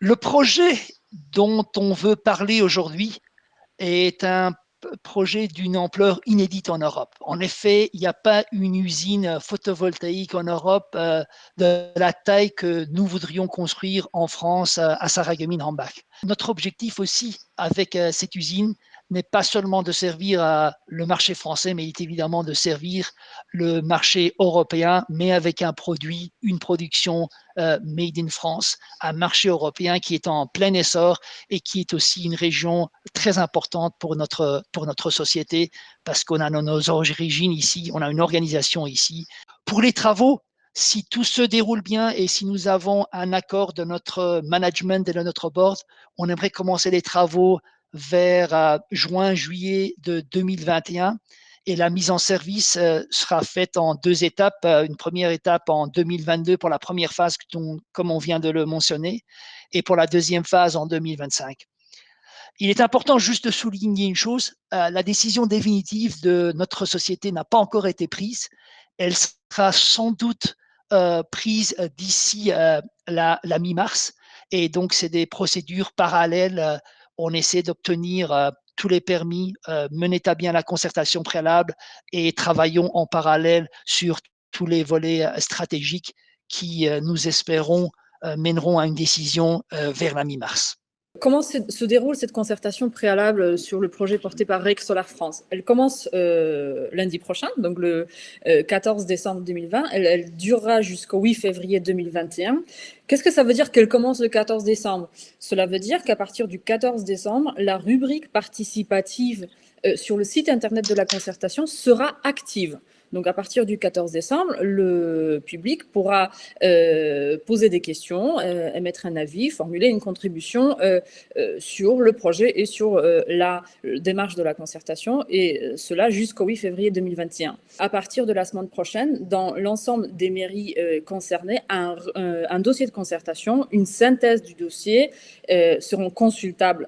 Le projet dont on veut parler aujourd'hui est un projet d'une ampleur inédite en Europe. En effet, il n'y a pas une usine photovoltaïque en Europe de la taille que nous voudrions construire en France à Sarreguemines-Hambach. Notre objectif aussi avec cette usine n'est pas seulement de servir le marché français, mais est évidemment de servir le marché européen, mais avec un produit, une production made in France, un marché européen qui est en plein essor et qui est aussi une région très importante pour notre société parce qu'on a nos origines ici, on a une organisation ici. Pour les travaux, si tout se déroule bien et si nous avons un accord de notre management et de notre board, on aimerait commencer les travaux vers juin, juillet de 2021 et la mise en service sera faite en deux étapes. Une première étape en 2022 pour la première phase, comme on vient de le mentionner, et pour la deuxième phase en 2025. Il est important juste de souligner une chose, la décision définitive de notre société n'a pas encore été prise. Elle sera sans doute prise d'ici la mi-mars. Et donc, c'est des procédures parallèles. On essaie d'obtenir tous les permis, mener à bien la concertation préalable et travaillons en parallèle sur tous les volets stratégiques qui, nous espérons, mèneront à une décision vers la mi-mars. Comment se déroule cette concertation préalable sur le projet porté par REC Solar France? Elle commence lundi prochain, donc le 14 décembre 2020. Elle durera jusqu'au 8 février 2021. Qu'est-ce que ça veut dire qu'elle commence le 14 décembre? Cela veut dire qu'à partir du 14 décembre, la rubrique participative sur le site internet de la concertation sera active. Donc, à partir du 14 décembre, le public pourra poser des questions, émettre un avis, formuler une contribution sur le projet et sur la démarche de la concertation, et cela jusqu'au 8 février 2021. À partir de la semaine prochaine, dans l'ensemble des mairies concernées, un dossier de concertation, une synthèse du dossier seront consultables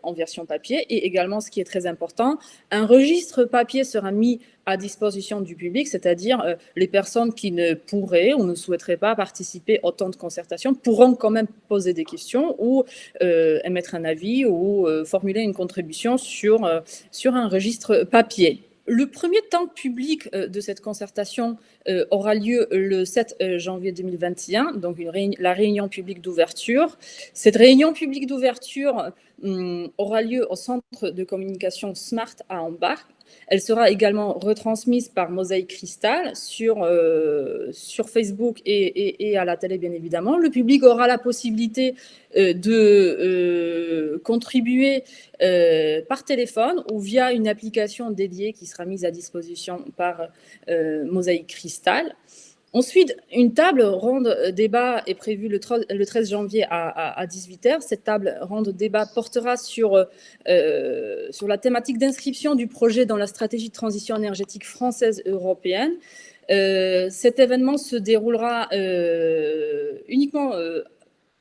en version papier, et également, ce qui est très important, un registre papier sera mis à disposition du public, c'est-à-dire les personnes qui ne pourraient ou ne souhaiteraient pas participer au temps de concertation pourront quand même poser des questions ou émettre un avis ou formuler une contribution sur un registre papier. Le premier temps public de cette concertation aura lieu le 7 janvier 2021, donc la réunion publique d'ouverture. Cette réunion publique d'ouverture aura lieu au centre de communication Smart à Hambach. Elle sera également retransmise par Mosaïque Cristal sur Facebook et à la télé, bien évidemment. Le public aura la possibilité de contribuer par téléphone ou via une application dédiée qui sera mise à disposition par Mosaïque Cristal. Ensuite, une table ronde débat est prévue le 13 janvier à 18h. Cette table ronde débat portera sur la thématique d'inscription du projet dans la stratégie de transition énergétique française européenne. Cet événement se déroulera uniquement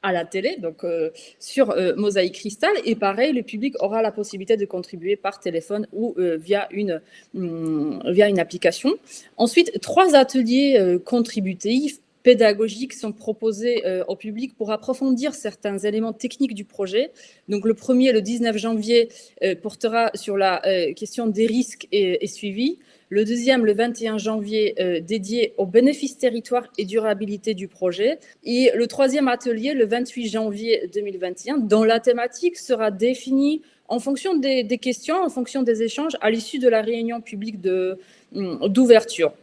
à la télé, donc sur Mosaïque Cristal, et pareil, le public aura la possibilité de contribuer par téléphone ou via une application. Ensuite, 3 ateliers contributifs pédagogiques sont proposés au public pour approfondir certains éléments techniques du projet. Donc le premier, le 19 janvier, portera sur la question des risques et suivi. Le deuxième, le 21 janvier, dédié aux bénéfices territoire et durabilité du projet. Et le troisième atelier, le 28 janvier 2021, dont la thématique sera définie en fonction des questions, en fonction des échanges à l'issue de la réunion publique d'ouverture.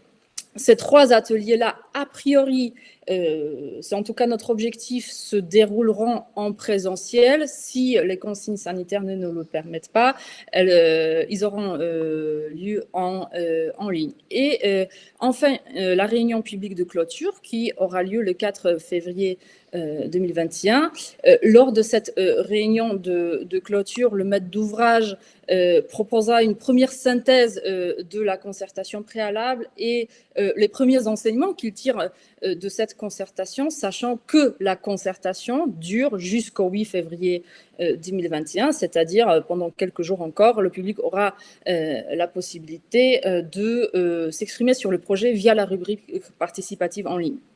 Ces 3 ateliers-là, a priori, c'est en tout cas notre objectif, se dérouleront en présentiel. Si les consignes sanitaires ne nous le permettent pas, ils auront lieu en ligne. Et enfin, la réunion publique de clôture qui aura lieu le 4 février 2021. Lors de cette réunion de clôture, le maître d'ouvrage proposera une première synthèse de la concertation préalable et les premiers enseignements qu'il tire de cette concertation, sachant que la concertation dure jusqu'au 8 février 2021, c'est-à-dire pendant quelques jours encore, le public aura la possibilité de s'exprimer sur le projet via la rubrique participative en ligne.